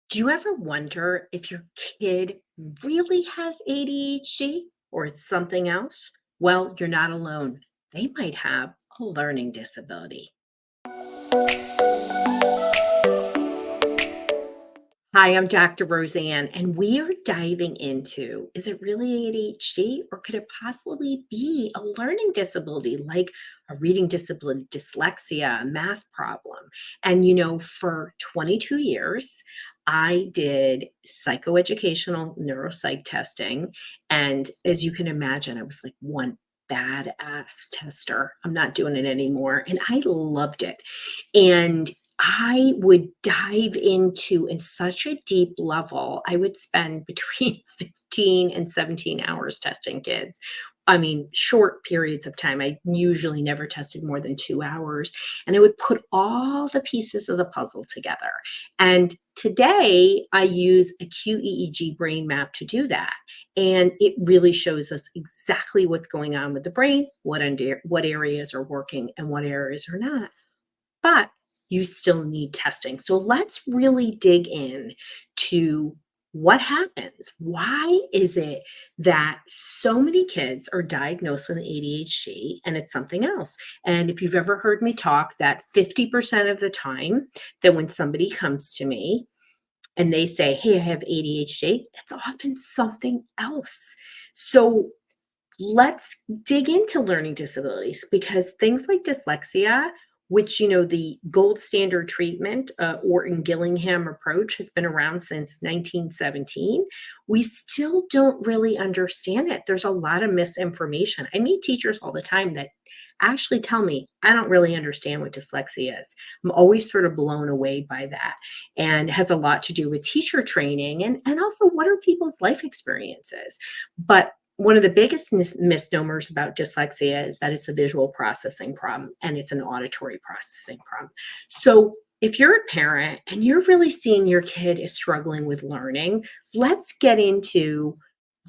Do you ever wonder if your kid really has ADHD or it's something else? Well, you're not alone. They might have a learning disability. Hi, I'm Dr. Roseann, and we are diving into, is it really ADHD or could it possibly be a learning disability like a reading disability, dyslexia, a math problem? And for 22 years, I did psychoeducational neuropsych testing. And as you can imagine, I was like one badass tester. I'm not doing it anymore. And I loved it. And I would dive into in such a deep level. I would spend between 15 and 17 hours testing kids. I mean, short periods of time. I usually never tested more than 2 hours. And I would put all the pieces of the puzzle together. And today I use a QEEG brain map to do that. And it really shows us exactly what's going on with the brain, what areas are working and what areas are not. But you still need testing. So let's really dig in to what happens. Why is it that so many kids are diagnosed with ADHD and it's something else? And if you've ever heard me talk, that 50% of the time that when somebody comes to me and they say, "Hey, I have ADHD," it's often something else. So let's dig into learning disabilities because things like dyslexia, which, the gold standard treatment, Orton-Gillingham approach, has been around since 1917. We still don't really understand it. There's a lot of misinformation. I meet teachers all the time that actually tell me, I don't really understand what dyslexia is. I'm always sort of blown away by that, and has a lot to do with teacher training and also what are people's life experiences. But one of the biggest misnomers about dyslexia is that it's a visual processing problem and it's an auditory processing problem. So, if you're a parent and you're really seeing your kid is struggling with learning, let's get into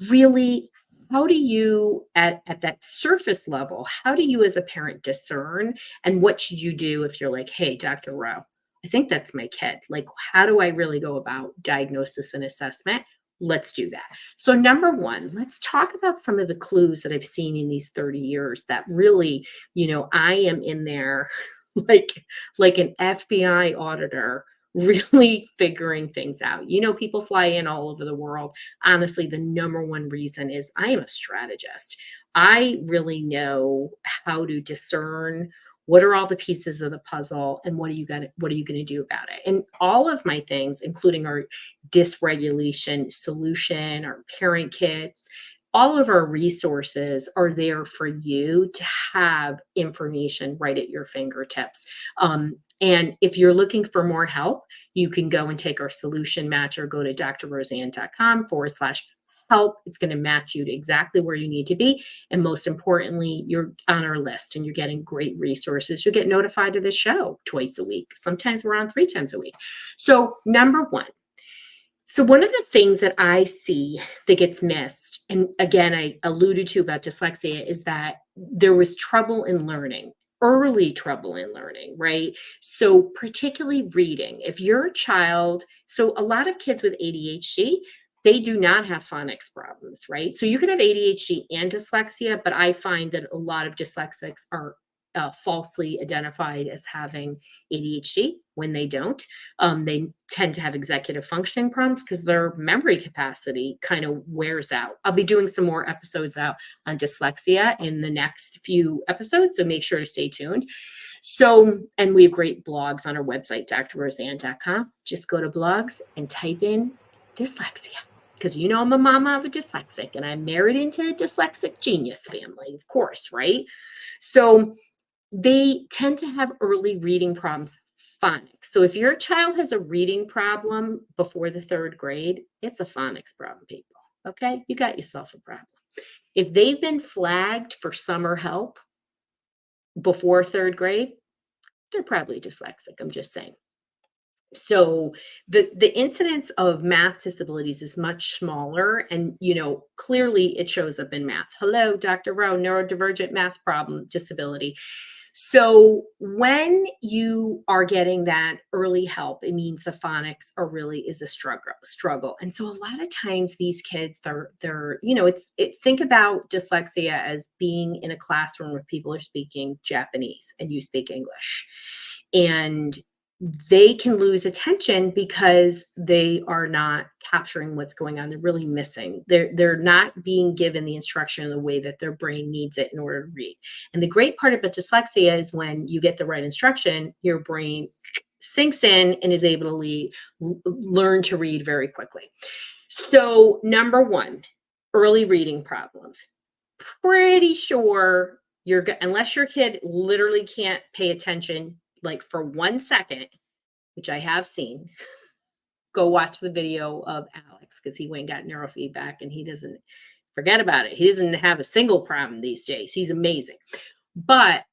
really how do you, at that surface level, how do you as a parent discern and what should you do if you're like, hey, Dr. Rowe, I think that's my kid. Like, how do I really go about diagnosis and assessment? Let's do that. So, number one, let's talk about some of the clues that I've seen in these 30 years that really, I am in there like an FBI auditor, really figuring things out. People fly in all over the world. Honestly, the number one reason is I am a strategist. I really know how to discern what are all the pieces of the puzzle and what are you going to do about it. And all of my things, including our dysregulation solution, our parent kits, all of our resources are there for you to have information right at your fingertips. And if you're looking for more help, you can go and take our solution match or go to drroseann.com/help. It's going to match you to exactly where you need to be. And most importantly, you're on our list and you're getting great resources. You'll get notified of the show twice a week. Sometimes we're on 3 times a week. So, number one. So, one of the things that I see that gets missed, and again, I alluded to about dyslexia, is that there was trouble in learning, early trouble in learning, right? So, particularly reading. If you're a child, so a lot of kids with ADHD, they do not have phonics problems, right? So, you can have ADHD and dyslexia, but I find that a lot of dyslexics are falsely identified as having ADHD when they don't. They tend to have executive functioning problems because their memory capacity kind of wears out. I'll be doing some more episodes out on dyslexia in the next few episodes, so make sure to stay tuned. So, and we have great blogs on our website, drroseann.com. Just go to blogs and type in dyslexia. Because I'm a mama of a dyslexic and I'm married into a dyslexic genius family, of course, right? So they tend to have early reading problems, phonics. So if your child has a reading problem before the 3rd grade, it's a phonics problem, people. Okay? You got yourself a problem. If they've been flagged for summer help before 3rd grade, they're probably dyslexic. I'm just saying. So the incidence of math disabilities is much smaller, and clearly it shows up in math. Hello, Dr. Rowe, neurodivergent math problem disability. So when you are getting that early help, it means the phonics are really is a struggle. And so a lot of times these kids, think about dyslexia as being in a classroom where people are speaking Japanese and you speak English. And they can lose attention because they are not capturing what's going on. They're really missing. They're not being given the instruction in the way that their brain needs it in order to read. And the great part about dyslexia is when you get the right instruction, your brain sinks in and is able to learn to read very quickly. So, number one, early reading problems. Pretty sure unless your kid literally can't pay attention like for 1 second, which I have seen, go watch the video of Alex because he went and got neurofeedback and he doesn't forget about it. He doesn't have a single problem these days. He's amazing. But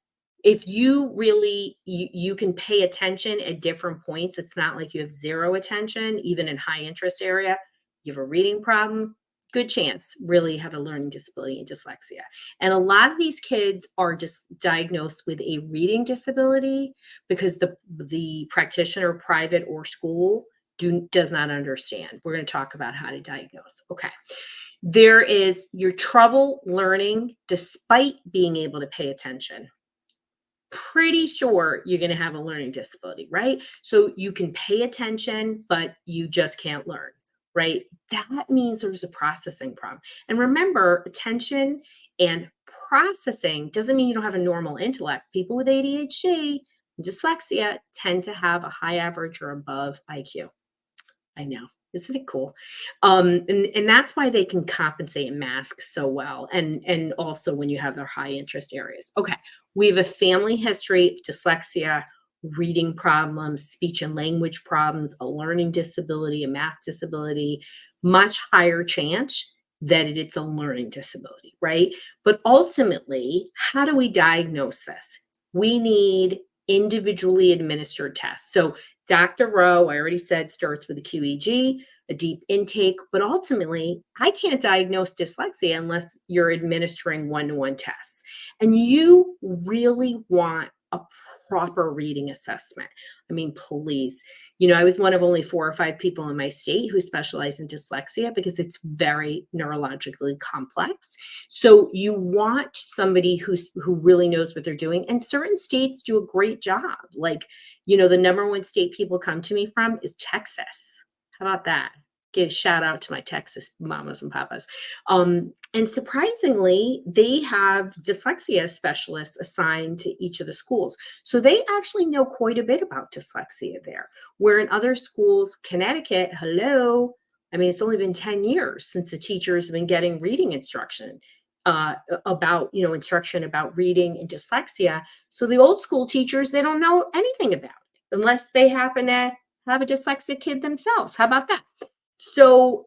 if you really you can pay attention at different points, it's not like you have zero attention, even in high interest area. You have a reading problem, good chance really have a learning disability and dyslexia. And a lot of these kids are just diagnosed with a reading disability because the practitioner, private or school, does not understand. We're going to talk about how to diagnose. Okay. There is your trouble learning despite being able to pay attention. Pretty sure you're going to have a learning disability, right? So you can pay attention, but you just can't learn, right? That means there's a processing problem. And remember, attention and processing doesn't mean you don't have a normal intellect. People with ADHD and dyslexia tend to have a high average or above IQ. I know. Isn't it cool? And that's why they can compensate and mask so well. And also when you have their high interest areas. Okay. We have a family history, dyslexia, reading problems, speech and language problems, a learning disability, a math disability, much higher chance that it's a learning disability, right? But ultimately, how do we diagnose this? We need individually administered tests. So Dr. Rowe, I already said, starts with a QEEG, a deep intake, but ultimately, I can't diagnose dyslexia unless you're administering one-to-one tests. And you really want a proper reading assessment. I mean, please. I was one of only 4 or 5 people in my state who specialize in dyslexia because it's very neurologically complex. So you want somebody who really knows what they're doing. And certain states do a great job. Like, the number one state people come to me from is Texas. How about that? Give a shout out to my Texas mamas and papas. And surprisingly, they have dyslexia specialists assigned to each of the schools. So they actually know quite a bit about dyslexia there. Where in other schools, Connecticut, hello, I mean, it's only been 10 years since the teachers have been getting reading instruction instruction about reading and dyslexia. So the old school teachers, they don't know anything about it unless they happen to have a dyslexic kid themselves. How about that? So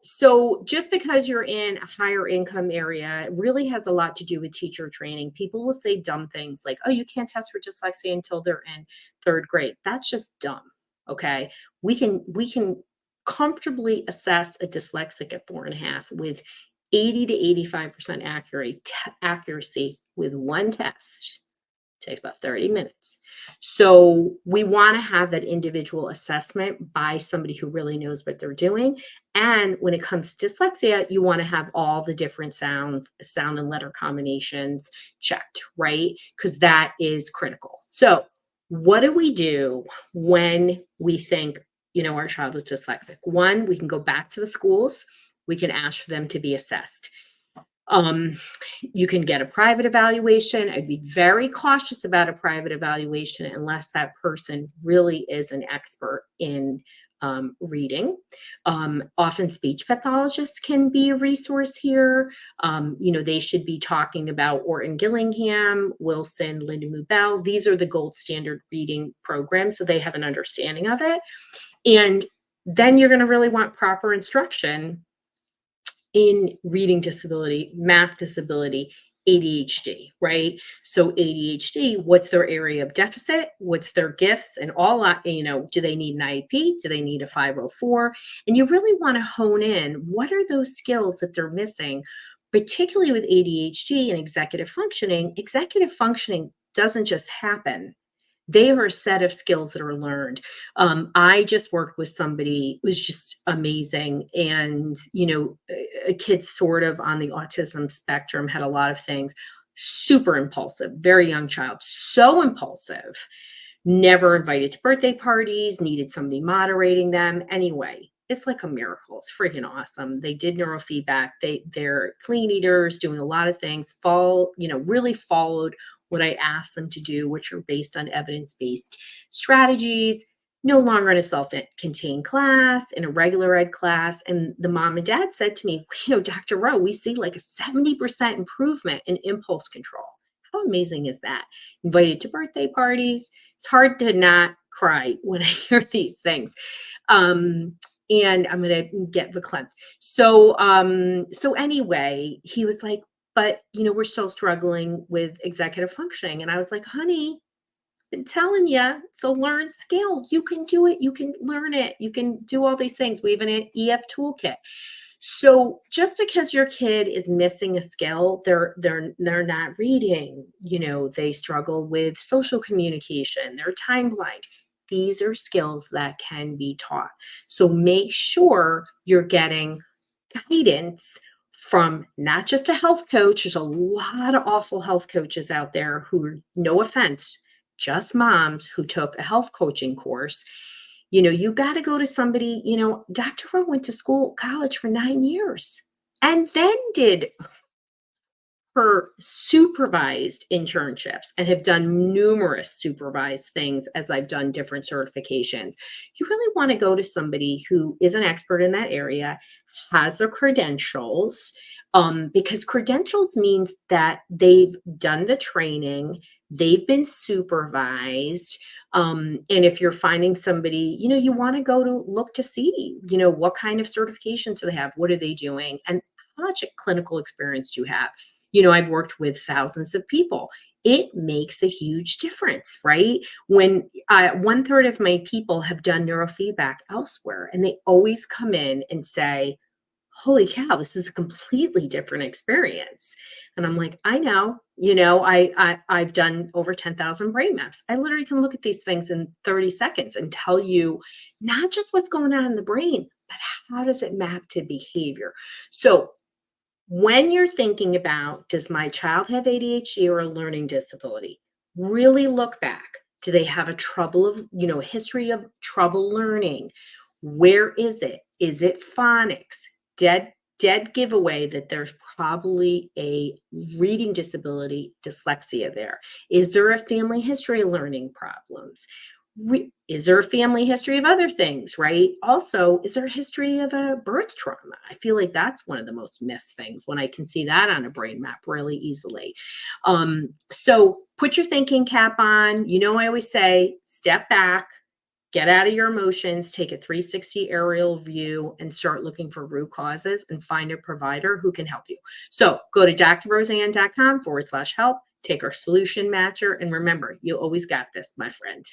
just because you're in a higher income area, it really has a lot to do with teacher training. People will say dumb things like, oh, you can't test for dyslexia until they're in 3rd grade. That's just dumb. Okay. We can comfortably assess a dyslexic at 4.5 with 80 to 85% accuracy with one test. Takes about 30 minutes. So we want to have that individual assessment by somebody who really knows what they're doing. And when it comes to dyslexia, you want to have all the different sound and letter combinations checked, right? Because that is critical. So what do we do when we think, our child is dyslexic? One, we can go back to the schools. We can ask for them to be assessed. You can get a private evaluation. I'd be very cautious about a private evaluation unless that person really is an expert in reading. Often speech pathologists can be a resource here. They should be talking about Orton-Gillingham, Wilson, Linda Bell. These are the gold standard reading programs, so they have an understanding of it. And then you're going to really want proper instruction in reading disability, math disability, ADHD, right? So ADHD, what's their area of deficit? What's their gifts? And all that, do they need an IEP? Do they need a 504? And you really want to hone in, what are those skills that they're missing, particularly with ADHD and executive functioning? Executive functioning doesn't just happen. They are a set of skills that are learned. I just worked with somebody who was just amazing. And, a kid sort of on the autism spectrum, had a lot of things, super impulsive, very young child, so impulsive, never invited to birthday parties, needed somebody moderating them. Anyway, it's like a miracle. It's freaking awesome. They did neurofeedback. They're clean eaters, doing a lot of things, really followed what I asked them to do, which are based on evidence-based strategies, no longer in a self-contained class, in a regular ed class. And the mom and dad said to me, Dr. Rowe, we see like a 70% improvement in impulse control. How amazing is that? Invited to birthday parties. It's hard to not cry when I hear these things. And I'm going to get verklempt. So anyway, he was like, but, we're still struggling with executive functioning. And I was like, honey, been telling you, it's a learned skill. You can do it. You can learn it. You can do all these things. We have an EF toolkit. So just because your kid is missing a skill, they're not reading, they struggle with social communication, they're time blind. These are skills that can be taught. So make sure you're getting guidance from not just a health coach. There's a lot of awful health coaches out there who are, no offense, just moms who took a health coaching course. You got to go to somebody, Dr. Rowe went to college for 9 years and then did her supervised internships and have done numerous supervised things as I've done different certifications. You really want to go to somebody who is an expert in that area, has their credentials, because credentials means that they've done the training, they've been supervised. And if you're finding somebody, you want to go to look to see, what kind of certifications do they have? What are they doing? And how much clinical experience do you have? I've worked with thousands of people. It makes a huge difference, right? When 1/3 of my people have done neurofeedback elsewhere, and they always come in and say, holy cow, this is a completely different experience. And I'm like, I know, I've done over 10,000 brain maps. I literally can look at these things in 30 seconds and tell you not just what's going on in the brain, but how does it map to behavior? So when you're thinking about, does my child have ADHD or a learning disability? Really look back. Do they have a history of trouble learning? Where is it? Is it phonics? Dead giveaway that there's probably a reading disability, dyslexia there. Is there a family history of learning problems? Is there a family history of other things, right? Also, is there a history of a birth trauma? I feel like that's one of the most missed things when I can see that on a brain map really easily. So put your thinking cap on. I always say, step back, get out of your emotions, take a 360 aerial view, and start looking for root causes and find a provider who can help you. So go to drroseann.com/help, take our solution matcher, and remember, you always got this, my friend.